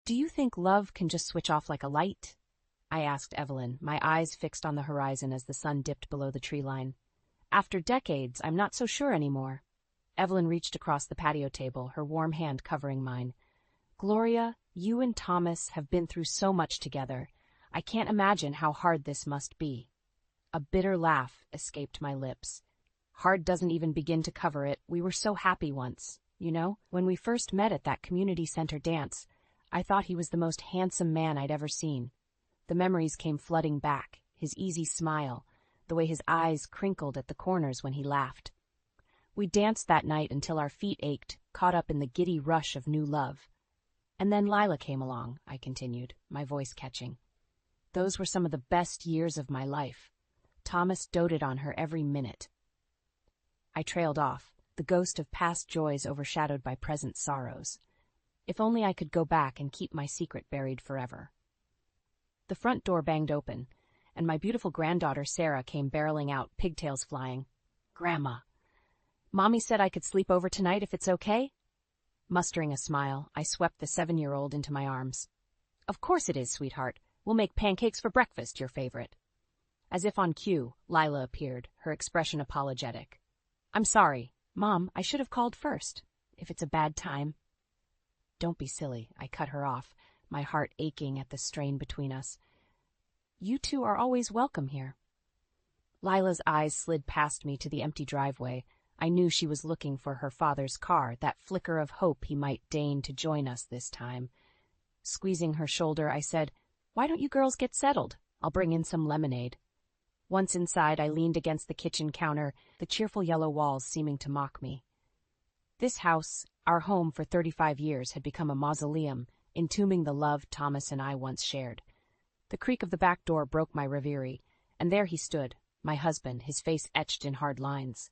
Do you think love can just switch off like a light? I asked Evelyn, my eyes fixed on the horizon as the sun dipped below the tree line. After decades, I'm not so sure anymore. Evelyn reached across the patio table, her warm hand covering mine. Gloria, you and Thomas have been through so much together. I can't imagine how hard this must be. A bitter laugh escaped my lips. Hard doesn't even begin to cover it. We were so happy once. You know, when we first met at that community center dance, I thought he was the most handsome man I'd ever seen. The memories came flooding back, his easy smile, the way his eyes crinkled at the corners when he laughed. We danced that night until our feet ached, caught up in the giddy rush of new love. And then Lila came along, I continued, my voice catching. Those were some of the best years of my life. Thomas doted on her every minute. I trailed off, the ghost of past joys overshadowed by present sorrows. If only I could go back and keep my secret buried forever. The front door banged open, and my beautiful granddaughter Sarah came barreling out, pigtails flying. Grandma. Mommy said I could sleep over tonight if it's okay? Mustering a smile, I swept the 7-year-old into my arms. Of course it is, sweetheart. We'll make pancakes for breakfast, your favorite. As if on cue, Lila appeared, her expression apologetic. I'm sorry. Mom, I should have called first. If it's a bad time. Don't be silly, I cut her off, my heart aching at the strain between us. You two are always welcome here. Lila's eyes slid past me to the empty driveway. I knew she was looking for her father's car, that flicker of hope he might deign to join us this time. Squeezing her shoulder, I said, Why don't you girls get settled? I'll bring in some lemonade. Once inside, I leaned against the kitchen counter, the cheerful yellow walls seeming to mock me. This house, our home for 35 years, had become a mausoleum, entombing the love Thomas and I once shared. The creak of the back door broke my reverie, and there he stood, my husband, his face etched in hard lines.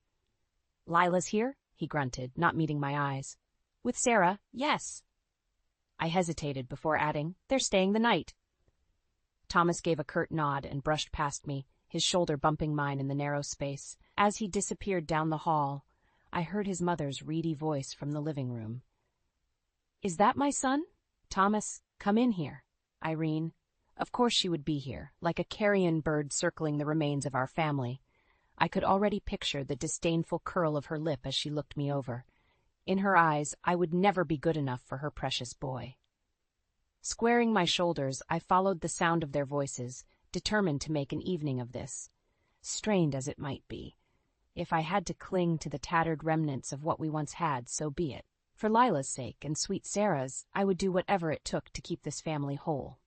Lila's here? He grunted, not meeting my eyes. With Sarah, yes. I hesitated before adding, They're staying the night. Thomas gave a curt nod and brushed past me, his shoulder bumping mine in the narrow space. As he disappeared down the hall, I heard his mother's reedy voice from the living room. Is that my son? Thomas, come in here. Irene. Of course she would be here, like a carrion bird circling the remains of our family. I could already picture the disdainful curl of her lip as she looked me over. In her eyes, I would never be good enough for her precious boy. Squaring my shoulders, I followed the sound of their voices, determined to make an evening of this. Strained as it might be. If I had to cling to the tattered remnants of what we once had, so be it. For Lila's sake and sweet Sarah's, I would do whatever it took to keep this family whole.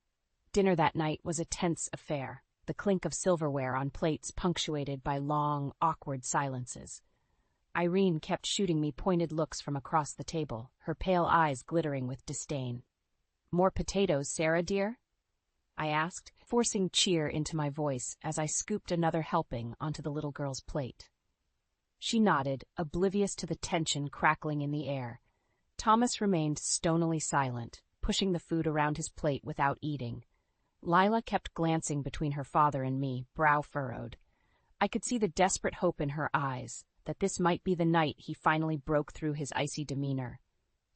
Dinner that night was a tense affair, the clink of silverware on plates punctuated by long, awkward silences. Irene kept shooting me pointed looks from across the table, her pale eyes glittering with disdain. More potatoes, Sarah, dear? I asked, forcing cheer into my voice as I scooped another helping onto the little girl's plate. She nodded, oblivious to the tension crackling in the air. Thomas remained stonily silent, pushing the food around his plate without eating. Lila kept glancing between her father and me, brow furrowed. I could see the desperate hope in her eyes, that this might be the night he finally broke through his icy demeanor.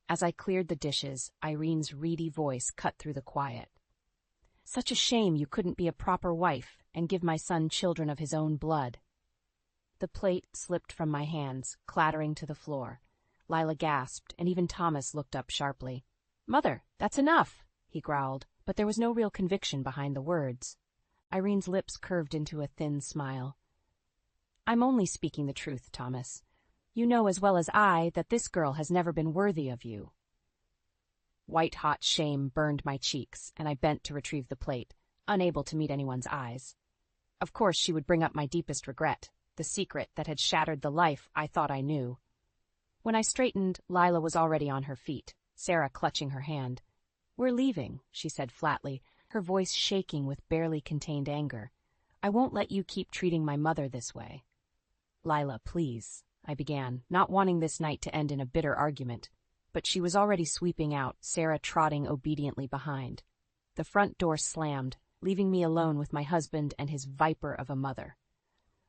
As I cleared the dishes, Irene's reedy voice cut through the quiet. Such a shame you couldn't be a proper wife and give my son children of his own blood. The plate slipped from my hands, clattering to the floor. Lila gasped, and even Thomas looked up sharply. Mother, that's enough, he growled, but there was no real conviction behind the words. Irene's lips curved into a thin smile. I'm only speaking the truth, Thomas. You know as well as I that this girl has never been worthy of you. White-hot shame burned my cheeks, and I bent to retrieve the plate, unable to meet anyone's eyes. Of course she would bring up my deepest regret, the secret that had shattered the life I thought I knew. When I straightened, Lila was already on her feet, Sarah clutching her hand. We're leaving, she said flatly, her voice shaking with barely contained anger. I won't let you keep treating my mother this way. Lila, please, I began, not wanting this night to end in a bitter argument. But she was already sweeping out, Sarah trotting obediently behind. The front door slammed, leaving me alone with my husband and his viper of a mother.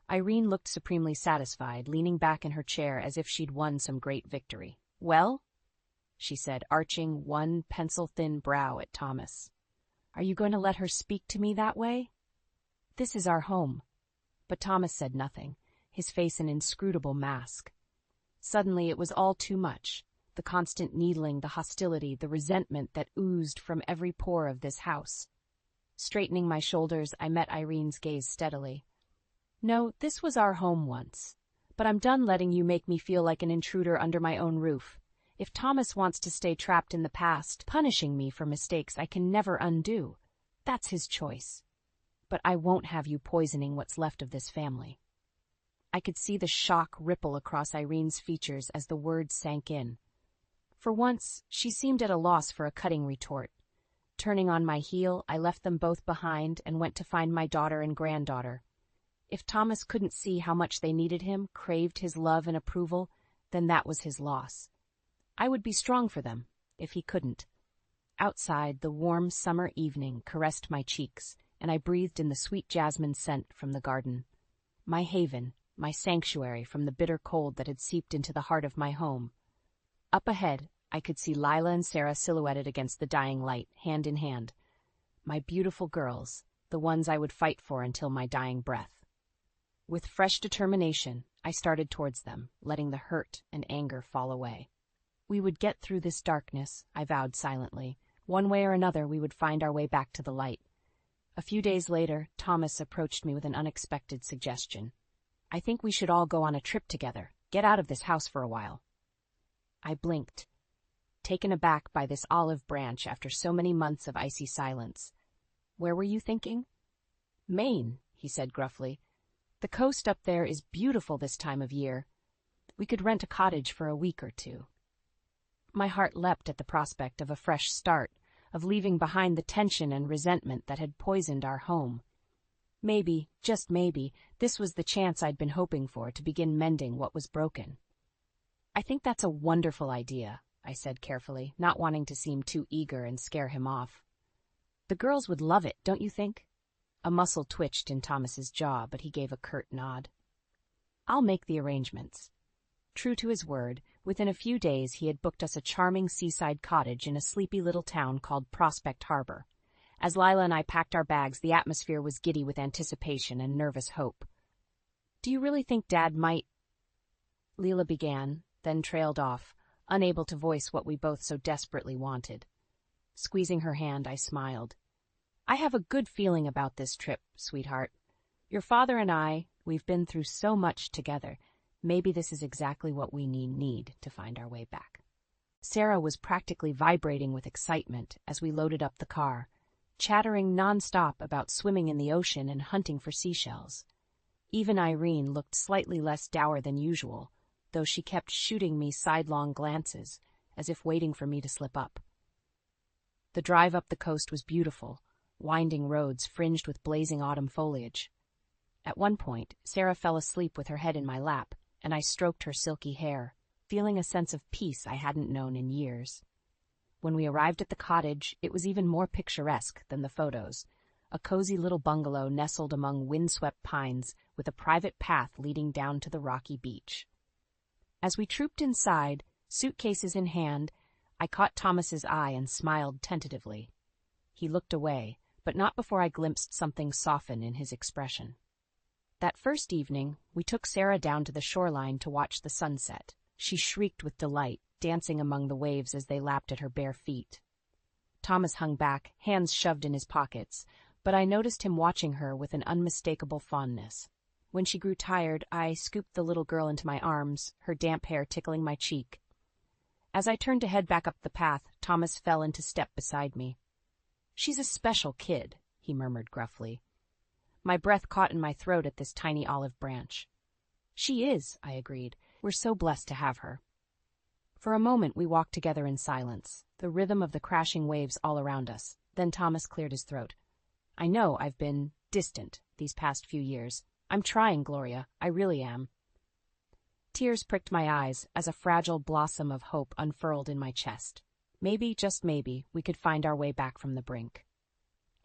Irene looked supremely satisfied, leaning back in her chair as if she'd won some great victory. Well? she said, arching one pencil-thin brow at Thomas. "Are you going to let her speak to me that way? This is our home." But Thomas said nothing, his face an inscrutable mask. Suddenly it was all too much. The constant needling, the hostility, the resentment that oozed from every pore of this house. Straightening my shoulders, I met Irene's gaze steadily. "No, this was our home once. But I'm done letting you make me feel like an intruder under my own roof. If Thomas wants to stay trapped in the past, punishing me for mistakes I can never undo, that's his choice. But I won't have you poisoning what's left of this family." I could see the shock ripple across Irene's features as the words sank in. For once, she seemed at a loss for a cutting retort. Turning on my heel, I left them both behind and went to find my daughter and granddaughter. If Thomas couldn't see how much they needed him, craved his love and approval, then that was his loss. I would be strong for them, if he couldn't. Outside, the warm summer evening caressed my cheeks, and I breathed in the sweet jasmine scent from the garden. My haven, my sanctuary from the bitter cold that had seeped into the heart of my home. Up ahead, I could see Lila and Sarah silhouetted against the dying light, hand in hand. My beautiful girls, the ones I would fight for until my dying breath. With fresh determination, I started towards them, letting the hurt and anger fall away. We would get through this darkness, I vowed silently. One way or another, we would find our way back to the light. A few days later, Thomas approached me with an unexpected suggestion. "I think we should all go on a trip together, get out of this house for a while." I blinked, taken aback by this olive branch after so many months of icy silence. "Where were you thinking?" "Maine," he said gruffly. "The coast up there is beautiful this time of year. We could rent a cottage for a week or two." My heart leapt at the prospect of a fresh start, of leaving behind the tension and resentment that had poisoned our home. Maybe, just maybe, this was the chance I'd been hoping for to begin mending what was broken. "I think that's a wonderful idea," I said carefully, not wanting to seem too eager and scare him off. "The girls would love it, don't you think?" A muscle twitched in Thomas's jaw, but he gave a curt nod. "I'll make the arrangements." True to his word, within a few days he had booked us a charming seaside cottage in a sleepy little town called Prospect Harbor. As Lila and I packed our bags, the atmosphere was giddy with anticipation and nervous hope. "Do you really think Dad might—" Leela began, then trailed off, unable to voice what we both so desperately wanted. Squeezing her hand, I smiled. "I have a good feeling about this trip, sweetheart. Your father and I, we've been through so much together. Maybe this is exactly what we need to find our way back." Sarah was practically vibrating with excitement as we loaded up the car, chattering nonstop about swimming in the ocean and hunting for seashells. Even Irene looked slightly less dour than usual, though she kept shooting me sidelong glances, as if waiting for me to slip up. The drive up the coast was beautiful, winding roads fringed with blazing autumn foliage. At one point, Sarah fell asleep with her head in my lap, and I stroked her silky hair, feeling a sense of peace I hadn't known in years. When we arrived at the cottage, it was even more picturesque than the photos, a cozy little bungalow nestled among windswept pines with a private path leading down to the rocky beach. As we trooped inside, suitcases in hand, I caught Thomas's eye and smiled tentatively. He looked away, but not before I glimpsed something soften in his expression. That first evening, we took Sarah down to the shoreline to watch the sunset. She shrieked with delight, dancing among the waves as they lapped at her bare feet. Thomas hung back, hands shoved in his pockets, but I noticed him watching her with an unmistakable fondness. When she grew tired, I scooped the little girl into my arms, her damp hair tickling my cheek. As I turned to head back up the path, Thomas fell into step beside me. "She's a special kid," he murmured gruffly. My breath caught in my throat at this tiny olive branch. "She is," I agreed. "We're so blessed to have her." For a moment we walked together in silence, the rhythm of the crashing waves all around us. Then Thomas cleared his throat. "I know I've been distant these past few years. I'm trying, Gloria. I really am." Tears pricked my eyes as a fragile blossom of hope unfurled in my chest. Maybe, just maybe, we could find our way back from the brink.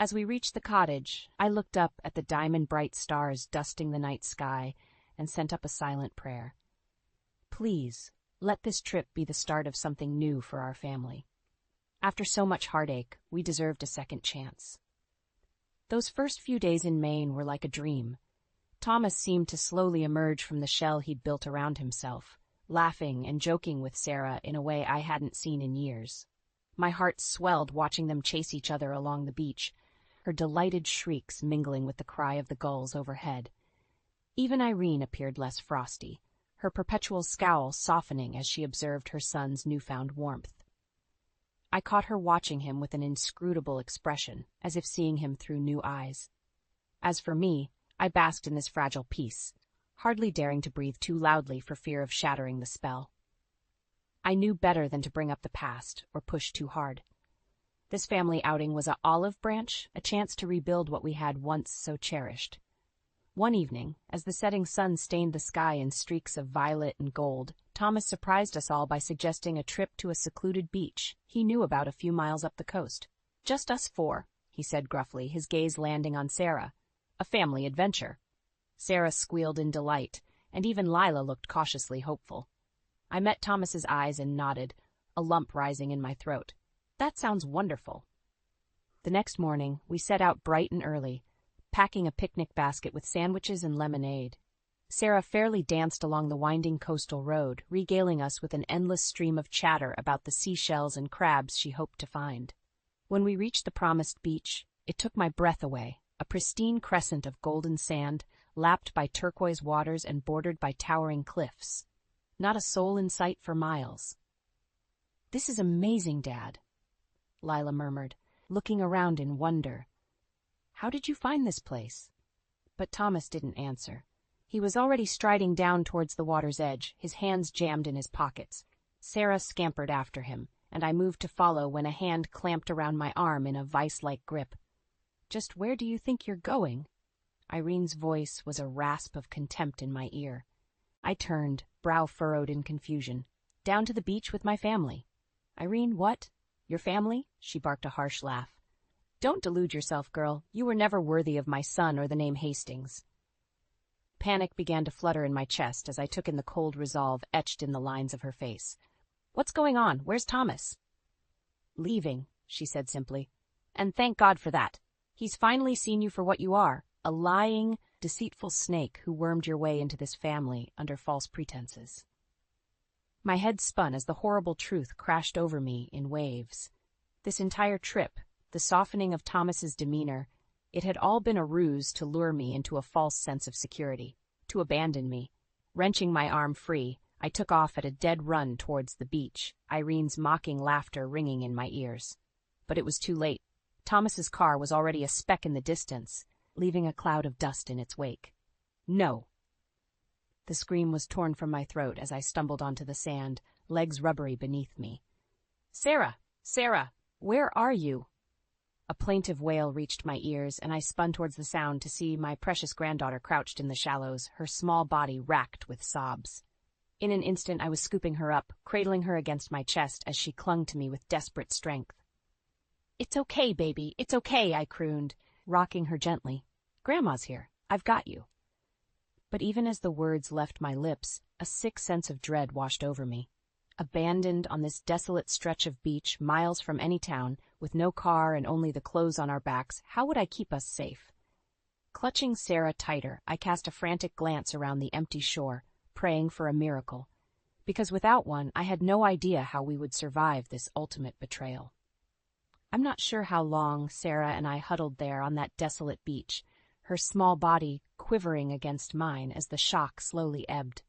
As we reached the cottage, I looked up at the diamond-bright stars dusting the night sky and sent up a silent prayer. "Please, Let this trip be the start of something new for our family. After so much heartache, we deserved a second chance. Those first few days in Maine were like a dream. Thomas seemed to slowly emerge from the shell he'd built around himself, laughing and joking with Sarah in a way I hadn't seen in years. My heart swelled watching them chase each other along the beach, her delighted shrieks mingling with the cry of the gulls overhead. Even Irene appeared less frosty, her perpetual scowl softening as she observed her son's newfound warmth. I caught her watching him with an inscrutable expression, as if seeing him through new eyes. As for me, I basked in this fragile peace, hardly daring to breathe too loudly for fear of shattering the spell. I knew better than to bring up the past or push too hard. This family outing was an olive branch, a chance to rebuild what we had once so cherished. One evening, as the setting sun stained the sky in streaks of violet and gold, Thomas surprised us all by suggesting a trip to a secluded beach he knew about a few miles up the coast. "Just us four," he said gruffly, his gaze landing on Sarah. "A family adventure." Sarah squealed in delight, and even Lila looked cautiously hopeful. I met Thomas's eyes and nodded, a lump rising in my throat. "That sounds wonderful." The next morning, we set out bright and early, packing a picnic basket with sandwiches and lemonade. Sarah fairly danced along the winding coastal road, regaling us with an endless stream of chatter about the seashells and crabs she hoped to find. When we reached the promised beach, it took my breath away, a pristine crescent of golden sand, lapped by turquoise waters and bordered by towering cliffs. Not a soul in sight for miles. "This is amazing, Dad," Lila murmured, looking around in wonder. "How did you find this place?" But Thomas didn't answer. He was already striding down towards the water's edge, his hands jammed in his pockets. Sarah scampered after him, and I moved to follow when a hand clamped around my arm in a vice-like grip. "Just where do you think you're going?" Irene's voice was a rasp of contempt in my ear. I turned, brow furrowed in confusion. "Down to the beach with my family." "Irene, what? Your family?" She barked a harsh laugh. "Don't delude yourself, girl. You were never worthy of my son or the name Hastings." Panic began to flutter in my chest as I took in the cold resolve etched in the lines of her face. "What's going on? Where's Thomas?" "Leaving," she said simply. "And thank God for that. He's finally seen you for what you are, a lying, deceitful snake who wormed your way into this family under false pretenses." My head spun as the horrible truth crashed over me in waves. This entire trip, the softening of Thomas's demeanor, it had all been a ruse to lure me into a false sense of security, to abandon me. Wrenching my arm free, I took off at a dead run towards the beach, Irene's mocking laughter ringing in my ears. But it was too late. Thomas's car was already a speck in the distance, leaving a cloud of dust in its wake. "No!" The scream was torn from my throat as I stumbled onto the sand, legs rubbery beneath me. "Sarah! Sarah! Where are you?" A plaintive wail reached my ears, and I spun towards the sound to see my precious granddaughter crouched in the shallows, her small body racked with sobs. In an instant I was scooping her up, cradling her against my chest as she clung to me with desperate strength. "It's okay, baby, it's okay," I crooned, rocking her gently. "Grandma's here. I've got you." But even as the words left my lips, a sick sense of dread washed over me. Abandoned on this desolate stretch of beach, miles from any town, with no car and only the clothes on our backs, how would I keep us safe? Clutching Sarah tighter, I cast a frantic glance around the empty shore, praying for a miracle, because without one, I had no idea how we would survive this ultimate betrayal. I'm not sure how long Sarah and I huddled there on that desolate beach, her small body quivering against mine as the shock slowly ebbed.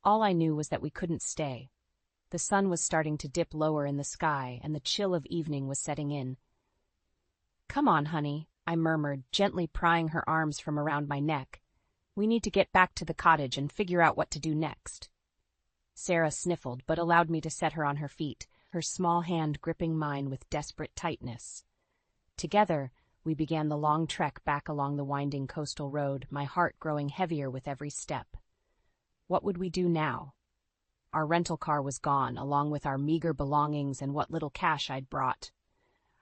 All I knew was that we couldn't stay. The sun was starting to dip lower in the sky, and the chill of evening was setting in. "Come on, honey," I murmured, gently prying her arms from around my neck. "We need to get back to the cottage and figure out what to do next." Sarah sniffled, but allowed me to set her on her feet, her small hand gripping mine with desperate tightness. Together, we began the long trek back along the winding coastal road, my heart growing heavier with every step. What would we do now? Our rental car was gone, along with our meager belongings and what little cash I'd brought.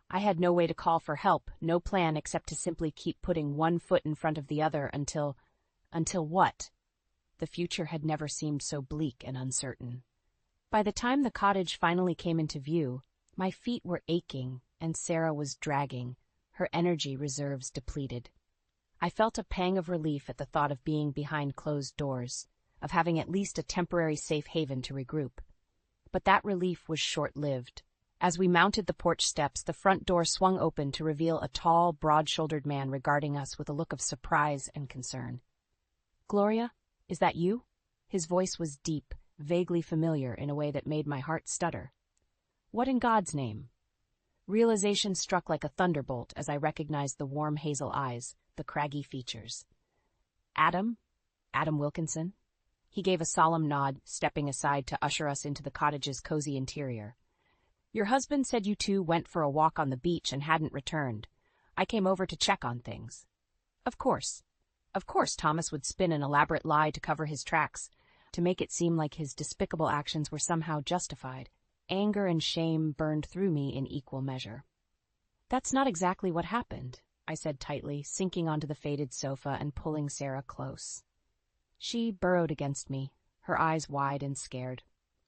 I had no way to call for help, no plan except to simply keep putting one foot in front of the other until what? The future had never seemed so bleak and uncertain. By the time the cottage finally came into view, my feet were aching and Sarah was dragging, her energy reserves depleted. I felt a pang of relief at the thought of being behind closed doors, of having at least a temporary safe haven to regroup. But that relief was short-lived. As we mounted the porch steps, the front door swung open to reveal a tall, broad-shouldered man regarding us with a look of surprise and concern. "Gloria, is that you?" His voice was deep, vaguely familiar in a way that made my heart stutter. "What in God's name?" Realization struck like a thunderbolt as I recognized the warm hazel eyes, the craggy features. Adam Wilkinson." He gave a solemn nod, stepping aside to usher us into the cottage's cozy interior. "Your husband said you two went for a walk on the beach and hadn't returned. I came over to check on things." Of course, Thomas would spin an elaborate lie to cover his tracks, to make it seem like his despicable actions were somehow justified. Anger and shame burned through me in equal measure. "That's not exactly what happened," I said tightly, sinking onto the faded sofa and pulling Sarah close. She burrowed against me, her eyes wide and scared.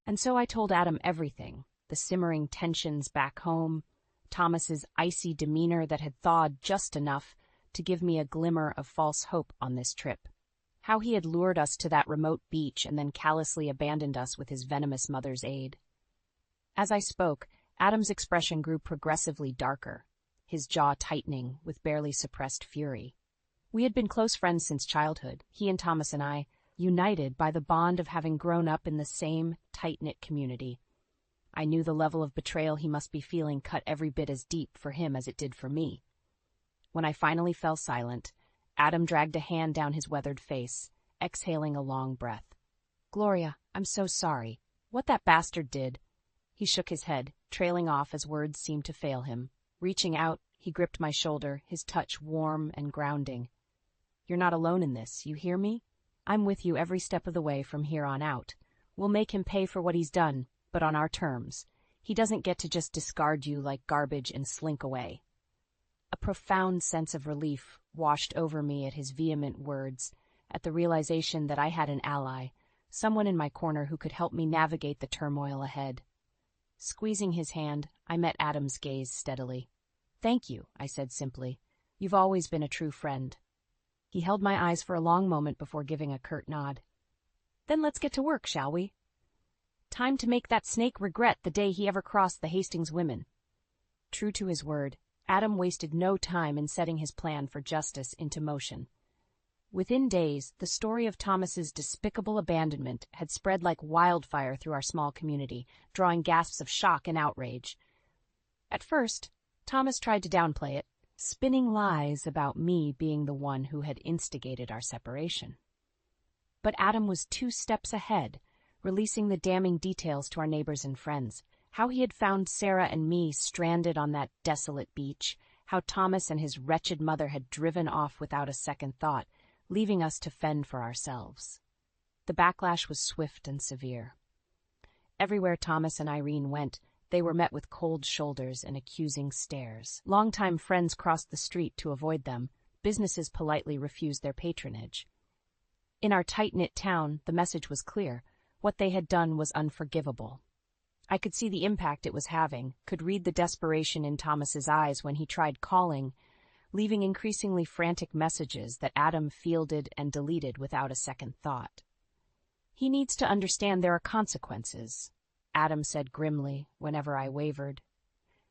And so I told Adam everything, the simmering tensions back home, Thomas's icy demeanor that had thawed just enough to give me a glimmer of false hope on this trip. How he had lured us to that remote beach and then callously abandoned us with his venomous mother's aid. As I spoke, Adam's expression grew progressively darker, his jaw tightening with barely suppressed fury. We had been close friends since childhood, he and Thomas and I, united by the bond of having grown up in the same tight-knit community. I knew the level of betrayal he must be feeling cut every bit as deep for him as it did for me. When I finally fell silent, Adam dragged a hand down his weathered face, exhaling a long breath. "Gloria, I'm so sorry. What that bastard did—" He shook his head, trailing off as words seemed to fail him. Reaching out, he gripped my shoulder, his touch warm and grounding. "You're not alone in this, you hear me? I'm with you every step of the way from here on out. We'll make him pay for what he's done, but on our terms. He doesn't get to just discard you like garbage and slink away." A profound sense of relief washed over me at his vehement words, at the realization that I had an ally, someone in my corner who could help me navigate the turmoil ahead. Squeezing his hand, I met Adam's gaze steadily. "Thank you," I said simply. "You've always been a true friend." He held my eyes for a long moment before giving a curt nod. "Then let's get to work, shall we? Time to make that snake regret the day he ever crossed the Hastings women." True to his word, Adam wasted no time in setting his plan for justice into motion. Within days, the story of Thomas's despicable abandonment had spread like wildfire through our small community, drawing gasps of shock and outrage. At first, Thomas tried to downplay it, spinning lies about me being the one who had instigated our separation. But Adam was 2 steps ahead, releasing the damning details to our neighbors and friends. How he had found Sarah and me stranded on that desolate beach, how Thomas and his wretched mother had driven off without a second thought, leaving us to fend for ourselves. The backlash was swift and severe. Everywhere Thomas and Irene went, they were met with cold shoulders and accusing stares. Longtime friends crossed the street to avoid them. Businesses politely refused their patronage. In our tight-knit town, the message was clear. What they had done was unforgivable. I could see the impact it was having, could read the desperation in Thomas's eyes when he tried calling, leaving increasingly frantic messages that Adam fielded and deleted without a second thought. "He needs to understand there are consequences," Adam said grimly whenever I wavered.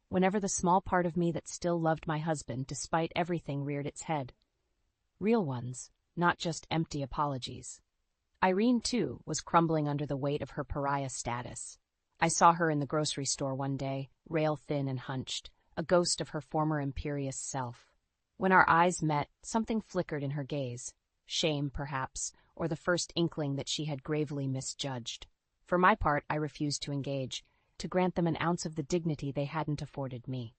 Whenever the small part of me that still loved my husband despite everything reared its head. Real ones, not just empty apologies. Irene, too, was crumbling under the weight of her pariah status. I saw her in the grocery store one day, rail-thin and hunched, a ghost of her former imperious self. When our eyes met, something flickered in her gaze. Shame, perhaps, or the first inkling that she had gravely misjudged. For my part, I refused to engage, to grant them an ounce of the dignity they hadn't afforded me.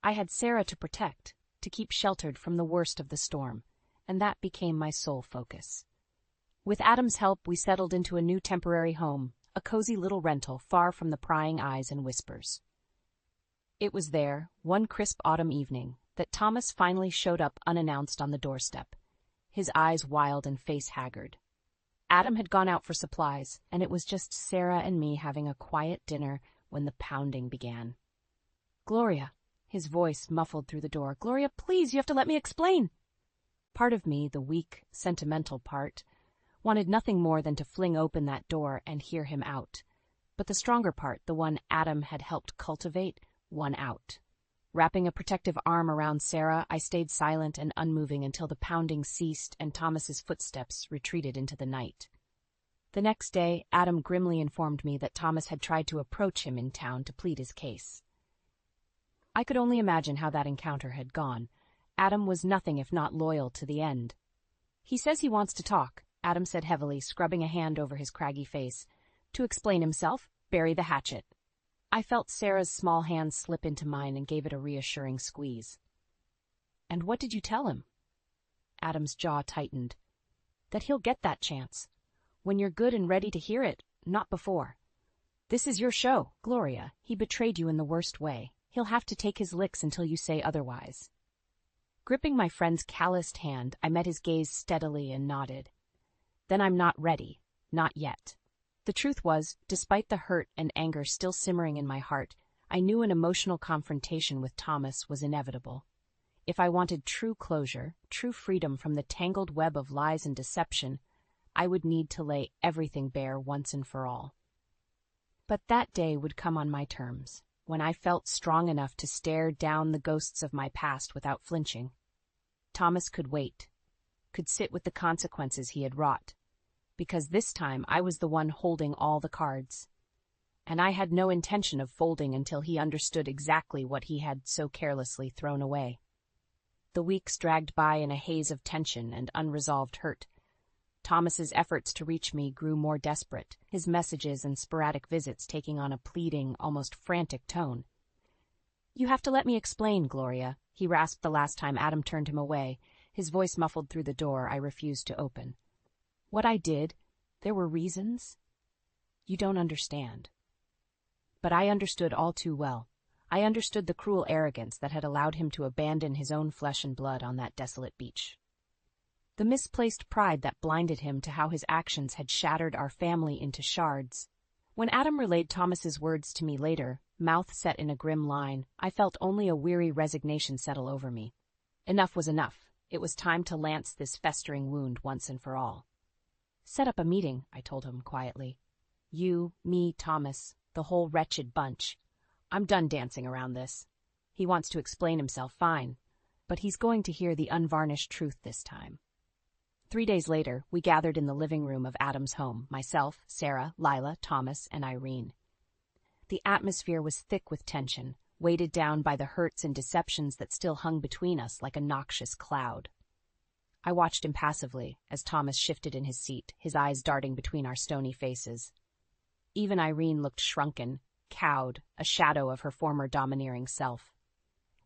I had Sarah to protect, to keep sheltered from the worst of the storm, and that became my sole focus. With Adam's help, we settled into a new temporary home, a cozy little rental far from the prying eyes and whispers. It was there, one crisp autumn evening, that Thomas finally showed up unannounced on the doorstep, his eyes wild and face haggard. Adam had gone out for supplies, and it was just Sarah and me having a quiet dinner when the pounding began. "Gloria," his voice muffled through the door. "Gloria, please, you have to let me explain." Part of me, the weak, sentimental part, wanted nothing more than to fling open that door and hear him out. But the stronger part, the one Adam had helped cultivate, won out. Wrapping a protective arm around Sarah, I stayed silent and unmoving until the pounding ceased and Thomas's footsteps retreated into the night. The next day, Adam grimly informed me that Thomas had tried to approach him in town to plead his case. I could only imagine how that encounter had gone. Adam was nothing if not loyal to the end. "He says he wants to talk," Adam said heavily, scrubbing a hand over his craggy face. "To explain himself, bury the hatchet." I felt Sarah's small hand slip into mine and gave it a reassuring squeeze. "And what did you tell him?" Adam's jaw tightened. "That he'll get that chance. When you're good and ready to hear it, not before. This is your show, Gloria. He betrayed you in the worst way. He'll have to take his licks until you say otherwise." Gripping my friend's calloused hand, I met his gaze steadily and nodded. "Then I'm not ready. Not yet." The truth was, despite the hurt and anger still simmering in my heart, I knew an emotional confrontation with Thomas was inevitable. If I wanted true closure, true freedom from the tangled web of lies and deception, I would need to lay everything bare once and for all. But that day would come on my terms, when I felt strong enough to stare down the ghosts of my past without flinching. Thomas could wait, could sit with the consequences he had wrought, because this time I was the one holding all the cards. And I had no intention of folding until he understood exactly what he had so carelessly thrown away. The weeks dragged by in a haze of tension and unresolved hurt. Thomas's efforts to reach me grew more desperate, his messages and sporadic visits taking on a pleading, almost frantic tone. "You have to let me explain, Gloria," he rasped the last time Adam turned him away, his voice muffled through the door I refused to open. "What I did, there were reasons. You don't understand." But I understood all too well. I understood the cruel arrogance that had allowed him to abandon his own flesh and blood on that desolate beach. The misplaced pride that blinded him to how his actions had shattered our family into shards. When Adam relayed Thomas's words to me later, mouth set in a grim line, I felt only a weary resignation settle over me. Enough was enough. It was time to lance this festering wound once and for all. "Set up a meeting," I told him quietly. "You, me, Thomas, the whole wretched bunch. I'm done dancing around this. He wants to explain himself, fine, but he's going to hear the unvarnished truth this time." 3 days later, we gathered in the living room of Adam's home, myself, Sarah, Lila, Thomas, and Irene. The atmosphere was thick with tension, weighted down by the hurts and deceptions that still hung between us like a noxious cloud. I watched impassively as Thomas shifted in his seat, his eyes darting between our stony faces. Even Irene looked shrunken, cowed, a shadow of her former domineering self.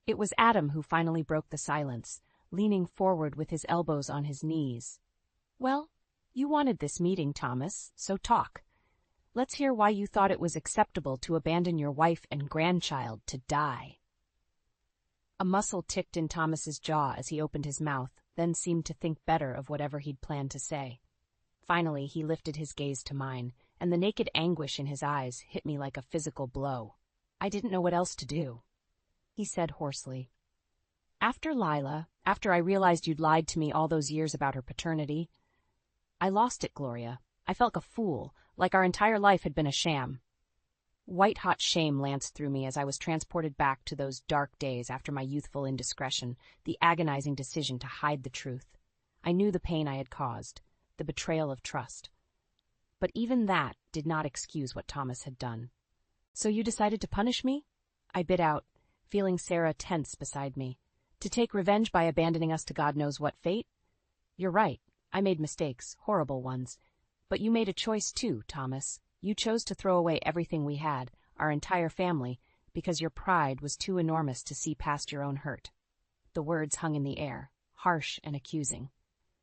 It was Adam who finally broke the silence, leaning forward with his elbows on his knees. "Well, you wanted this meeting, Thomas, so talk. Let's hear why you thought it was acceptable to abandon your wife and grandchild to die." A muscle ticked in Thomas's jaw as he opened his mouth, then seemed to think better of whatever he'd planned to say. Finally, he lifted his gaze to mine, and the naked anguish in his eyes hit me like a physical blow. I didn't know what else to do. He said hoarsely, "After Lila, after I realized you'd lied to me all those years about her paternity, I lost it, Gloria. I felt like a fool, like our entire life had been a sham." White-hot shame lanced through me as I was transported back to those dark days after my youthful indiscretion, the agonizing decision to hide the truth. I knew the pain I had caused, the betrayal of trust. But even that did not excuse what Thomas had done. "So you decided to punish me?" I bit out, feeling Sarah tense beside me. "To take revenge by abandoning us to God knows what fate? You're right, I made mistakes, horrible ones. But you made a choice too, Thomas. You chose to throw away everything we had, our entire family, because your pride was too enormous to see past your own hurt." The words hung in the air, harsh and accusing.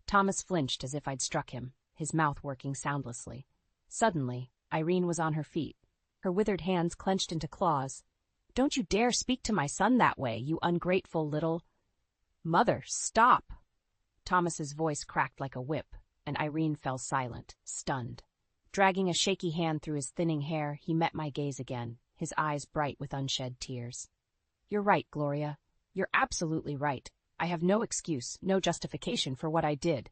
Thomas flinched as if I'd struck him, his mouth working soundlessly. Suddenly, Irene was on her feet, her withered hands clenched into claws. "Don't you dare speak to my son that way, you ungrateful little—" "Mother, stop!" Thomas's voice cracked like a whip. and Irene fell silent, stunned. Dragging a shaky hand through his thinning hair, he met my gaze again, his eyes bright with unshed tears. "You're right, Gloria. You're absolutely right. I have no excuse, no justification for what I did.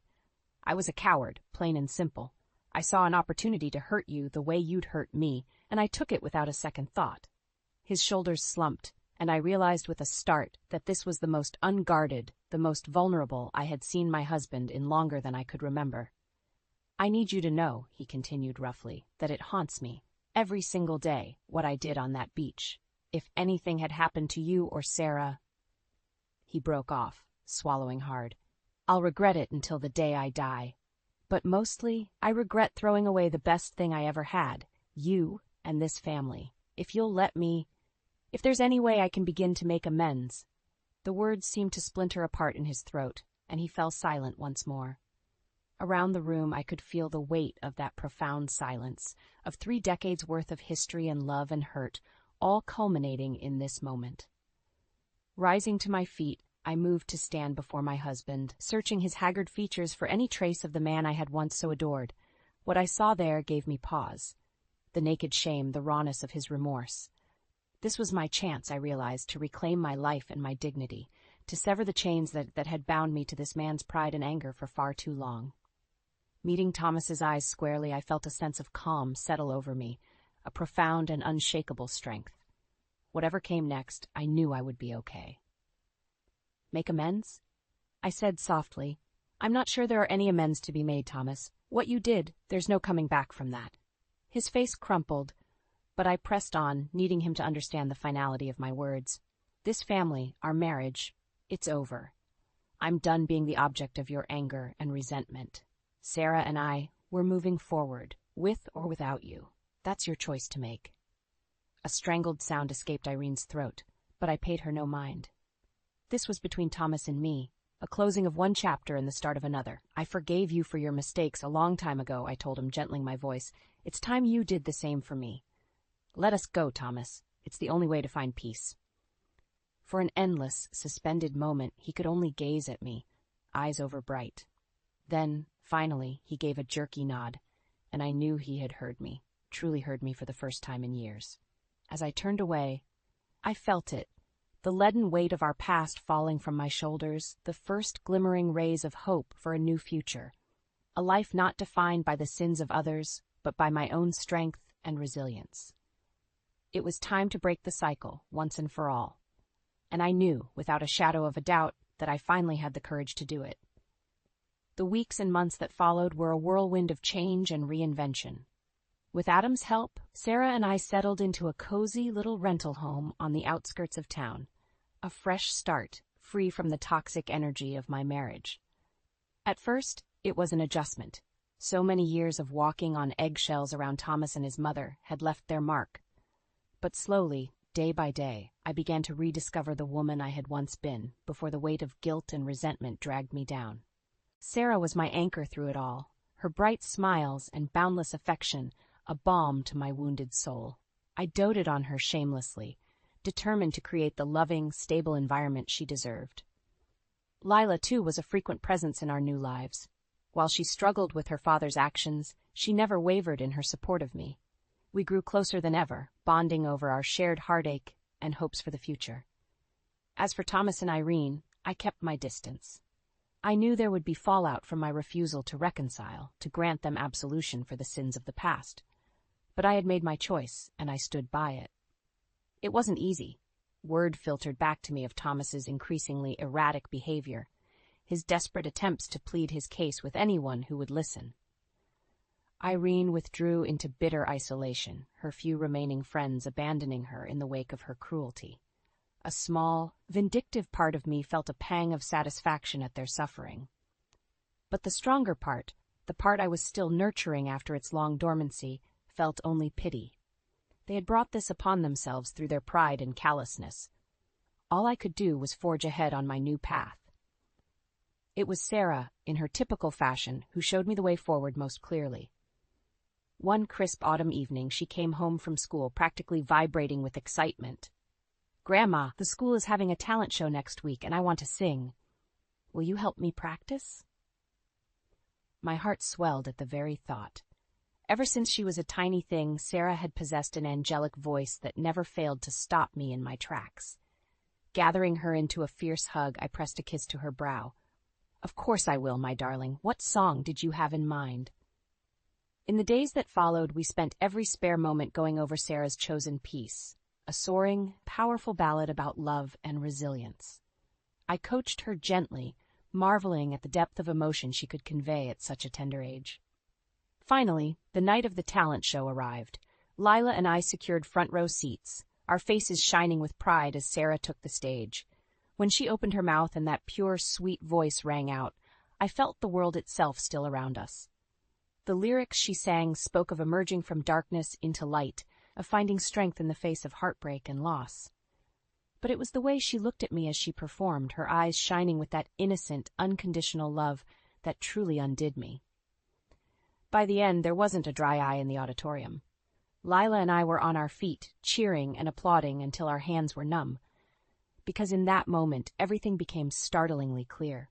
I was a coward, plain and simple. I saw an opportunity to hurt you the way you'd hurt me, and I took it without a second thought." His shoulders slumped, and I realized with a start that this was the most unguarded, the most vulnerable I had seen my husband in longer than I could remember. "I need you to know," he continued roughly, "that it haunts me, every single day, what I did on that beach. If anything had happened to you or Sarah—" He broke off, swallowing hard. "I'll regret it until the day I die. But mostly, I regret throwing away the best thing I ever had, you and this family. If you'll let me, if there's any way I can begin to make amends." The words seemed to splinter apart in his throat, and he fell silent once more. Around the room I could feel the weight of that profound silence, of 3 decades worth of history and love and hurt, all culminating in this moment. Rising to my feet, I moved to stand before my husband, searching his haggard features for any trace of the man I had once so adored. What I saw there gave me pause. The naked shame, the rawness of his remorse. This was my chance, I realized, to reclaim my life and my dignity, to sever the chains that had bound me to this man's pride and anger for far too long. Meeting Thomas's eyes squarely, I felt a sense of calm settle over me, a profound and unshakable strength. Whatever came next, I knew I would be okay. "Make amends?" I said softly. "I'm not sure there are any amends to be made, Thomas. What you did, there's no coming back from that." His face crumpled, but I pressed on, needing him to understand the finality of my words. "This family, our marriage, it's over. I'm done being the object of your anger and resentment. Sarah and I, we're moving forward, with or without you. That's your choice to make." A strangled sound escaped Irene's throat, but I paid her no mind. This was between Thomas and me, a closing of one chapter and the start of another. "I forgave you for your mistakes a long time ago," I told him, gentling my voice. "It's time you did the same for me. Let us go, Thomas. It's the only way to find peace." For an endless, suspended moment, he could only gaze at me, eyes overbright. Then, finally, he gave a jerky nod, and I knew he had heard me, truly heard me for the first time in years. As I turned away, I felt it, the leaden weight of our past falling from my shoulders, the first glimmering rays of hope for a new future, a life not defined by the sins of others, but by my own strength and resilience. It was time to break the cycle, once and for all, and I knew, without a shadow of a doubt, that I finally had the courage to do it. The weeks and months that followed were a whirlwind of change and reinvention. With Adam's help, Sarah and I settled into a cozy little rental home on the outskirts of town, a fresh start, free from the toxic energy of my marriage. At first, it was an adjustment. So many years of walking on eggshells around Thomas and his mother had left their mark. But slowly, day by day, I began to rediscover the woman I had once been, before the weight of guilt and resentment dragged me down. Sarah was my anchor through it all, her bright smiles and boundless affection a balm to my wounded soul. I doted on her shamelessly, determined to create the loving, stable environment she deserved. Lila, too, was a frequent presence in our new lives. While she struggled with her father's actions, she never wavered in her support of me. We grew closer than ever, bonding over our shared heartache and hopes for the future. As for Thomas and Irene, I kept my distance. I knew there would be fallout from my refusal to reconcile, to grant them absolution for the sins of the past. But I had made my choice, and I stood by it. It wasn't easy. Word filtered back to me of Thomas's increasingly erratic behavior, his desperate attempts to plead his case with anyone who would listen. Irene withdrew into bitter isolation, her few remaining friends abandoning her in the wake of her cruelty. A small, vindictive part of me felt a pang of satisfaction at their suffering. But the stronger part, the part I was still nurturing after its long dormancy, felt only pity. They had brought this upon themselves through their pride and callousness. All I could do was forge ahead on my new path. It was Sarah, in her typical fashion, who showed me the way forward most clearly. One crisp autumn evening, she came home from school practically vibrating with excitement. "Grandma, the school is having a talent show next week, and I want to sing. Will you help me practice?" My heart swelled at the very thought. Ever since she was a tiny thing, Sarah had possessed an angelic voice that never failed to stop me in my tracks. Gathering her into a fierce hug, I pressed a kiss to her brow. "Of course I will, my darling. What song did you have in mind?" In the days that followed, we spent every spare moment going over Sarah's chosen piece, a soaring, powerful ballad about love and resilience. I coached her gently, marveling at the depth of emotion she could convey at such a tender age. Finally, the night of the talent show arrived. Lila and I secured front-row seats, our faces shining with pride as Sarah took the stage. When she opened her mouth and that pure, sweet voice rang out, I felt the world itself still around us. The lyrics she sang spoke of emerging from darkness into light, of finding strength in the face of heartbreak and loss. But it was the way she looked at me as she performed, her eyes shining with that innocent, unconditional love that truly undid me. By the end, there wasn't a dry eye in the auditorium. Lila and I were on our feet, cheering and applauding until our hands were numb. Because in that moment, everything became startlingly clear.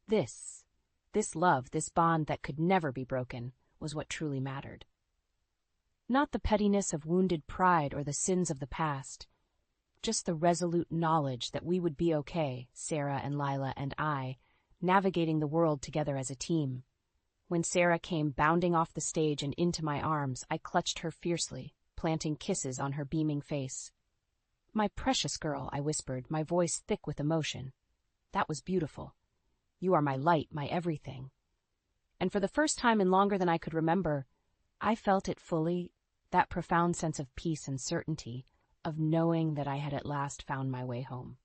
This love, this bond that could never be broken, was what truly mattered. Not the pettiness of wounded pride or the sins of the past, just the resolute knowledge that we would be okay, Sarah and Lila and I, navigating the world together as a team. When Sarah came bounding off the stage and into my arms, I clutched her fiercely, planting kisses on her beaming face. "My precious girl," I whispered, my voice thick with emotion. "That was beautiful. You are my light, my everything." And for the first time in longer than I could remember, I felt it fully, that profound sense of peace and certainty, of knowing that I had at last found my way home.